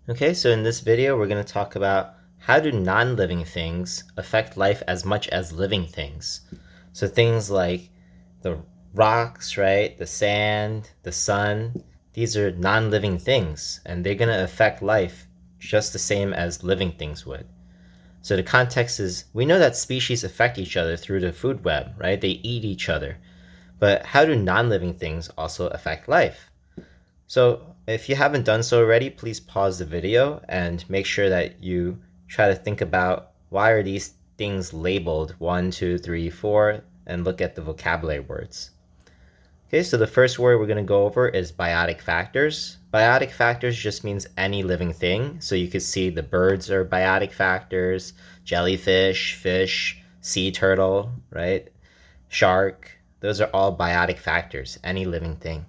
Okay, so in this video, we're going to talk about how do non-living things affect life as much as living things. So things like the rocks, right? The sand, the sun, these are non-living things, and they're going to affect life just the same as living things would. So the context is, we know that species affect each other through the food web, right? They eat each other. But how do non-living things also affect life? So if you haven't done so already, please pause the video and make sure that you try to think about why are these things labeled 1, 2, 3, 4, and look at the vocabulary words. Okay, so the first word we're going to go over is biotic factors. Biotic factors just means any living thing. So you could see the birds are biotic factors, jellyfish, fish, sea turtle, right? Shark. Those are all biotic factors, any living thing.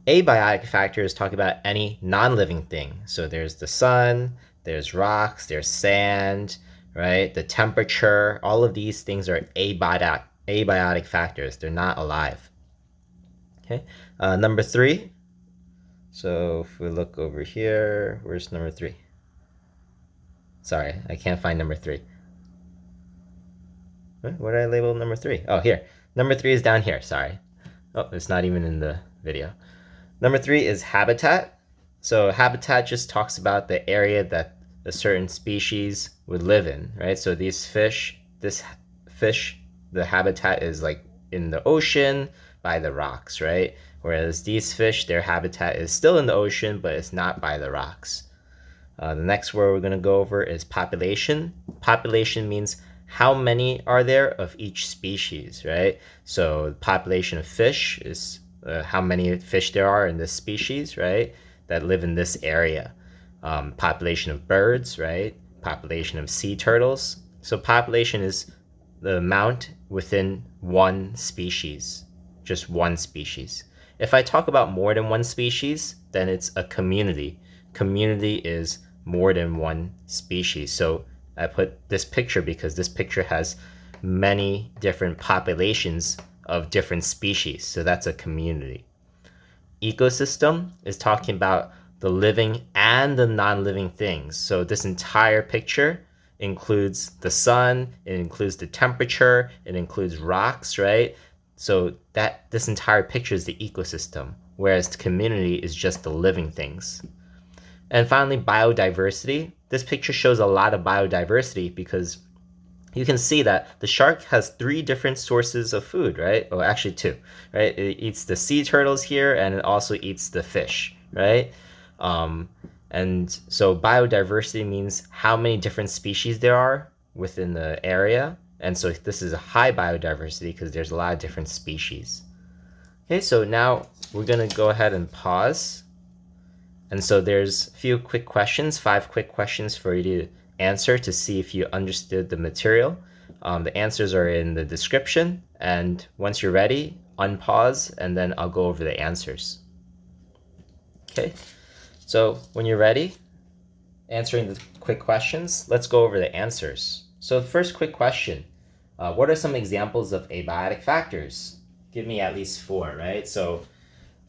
Abiotic factors talk about any non-living thing. So there's the sun, there's rocks, there's sand, right? The temperature, all of these things are abiotic factors. They're not alive. Okay, number 3. So if we look over here, where's number 3? Sorry, I can't find number 3. What did I label number 3? Oh, here. Number 3 is down here, sorry. Oh, it's not even in the video. Number 3 is habitat. So habitat just talks about the area that a certain species would live in, right? So these fish, this fish, the habitat is like in the ocean by the rocks, right? Whereas these fish, their habitat is still in the ocean, but it's not by the rocks. The next word we're going to go over is population. Population means how many are there of each species, right? So the population of fish is how many fish there are in this species, right? That live in this area. Population of birds, right? Population of sea turtles. So population is the amount within one species, just one species. If I talk about more than one species, then it's a community. Community is more than one species. So I put this picture because this picture has many different populations of different species. So that's a community. Ecosystem is talking about the living and the non-living things. So this entire picture includes the sun, it includes the temperature, it includes rocks, right? So that this entire picture is the ecosystem, whereas the community is just the living things. And finally, biodiversity. This picture shows a lot of biodiversity because you can see that the shark has 3 different sources of food, right? Well, actually 2, right? It eats the sea turtles here, and it also eats the fish, right? And so biodiversity means how many different species there are within the area. And so this is a high biodiversity because there's a lot of different species. Okay, so now we're going to go ahead and pause. And so there's a few quick questions, 5 quick questions for you to answer to see if you understood the material. The answers are in the description. And once you're ready, unpause, and then I'll go over the answers. Okay, so when you're ready, answering the quick questions, let's go over the answers. So the first quick question, what are some examples of abiotic factors? Give me at least 4, right? So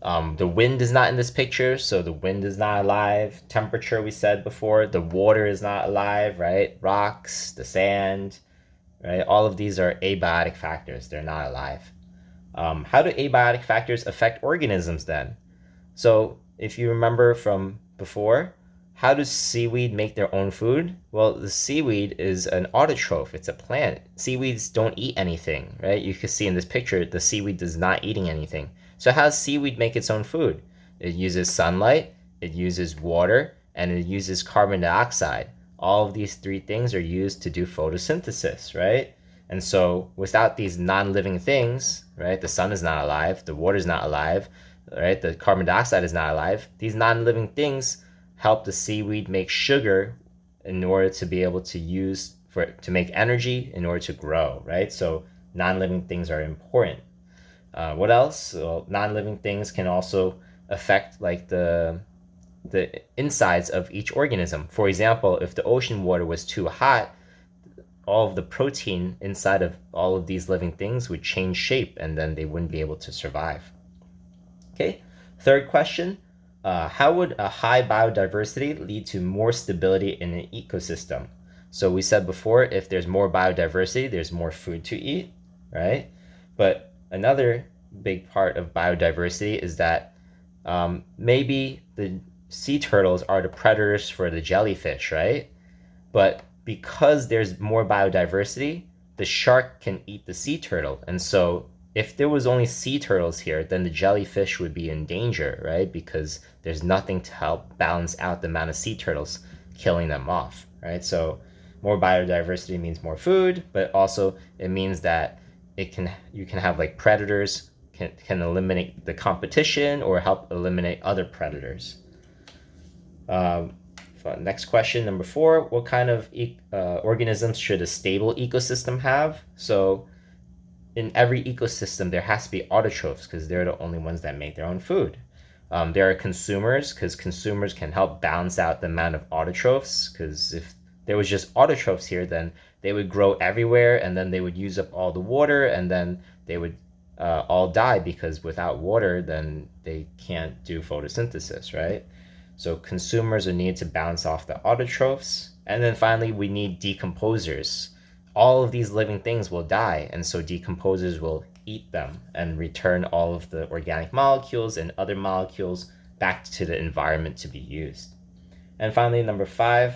the wind is not in this picture, so the wind is not alive. Temperature, we said before. The water is not alive, right? Rocks, the sand, right? All of these are abiotic factors. They're not alive. How do abiotic factors affect organisms then? So if you remember from before, how does seaweed make their own food? Well, the seaweed is an autotroph. It's a plant. Seaweeds don't eat anything, right? You can see in this picture, the seaweed is not eating anything. So how does seaweed make its own food? It uses sunlight, it uses water, and it uses carbon dioxide. All of these 3 things are used to do photosynthesis, right? And so without these non-living things, right, the sun is not alive, the water is not alive, right, the carbon dioxide is not alive, these non-living things help the seaweed make sugar in order to be able to use to make energy in order to grow, right? So non-living things are important. What else? Well, non-living things can also affect like the insides of each organism. For example, if the ocean water was too hot, all of the protein inside of all of these living things would change shape, and then they wouldn't be able to survive. Okay, third question. how would a high biodiversity lead to more stability in an ecosystem? So we said before, if there's more biodiversity, there's more food to eat, right? But another big part of biodiversity is that maybe the sea turtles are the predators for the jellyfish, right? But because there's more biodiversity, the shark can eat the sea turtle. And so if there was only sea turtles here, then the jellyfish would be in danger, right? Because there's nothing to help balance out the amount of sea turtles killing them off, right? So more biodiversity means more food, but also it means that you can have like predators can eliminate the competition or help eliminate other predators. Next question, number 4, what kind of organisms should a stable ecosystem have? So in every ecosystem, there has to be autotrophs because they're the only ones that make their own food. There are consumers because consumers can help balance out the amount of autotrophs, because if there was just autotrophs here, then they would grow everywhere and then they would use up all the water and then they would all die, because without water, then they can't do photosynthesis, right? So consumers are needed to balance off the autotrophs. And then finally, we need decomposers. All of these living things will die, and so decomposers will eat them and return all of the organic molecules and other molecules back to the environment to be used. And finally, number 5,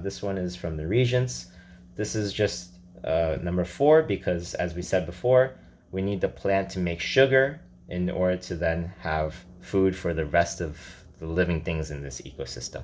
this one is from the Regents. This is just number 4, because as we said before, we need the plant to make sugar in order to then have food for the rest of the living things in this ecosystem.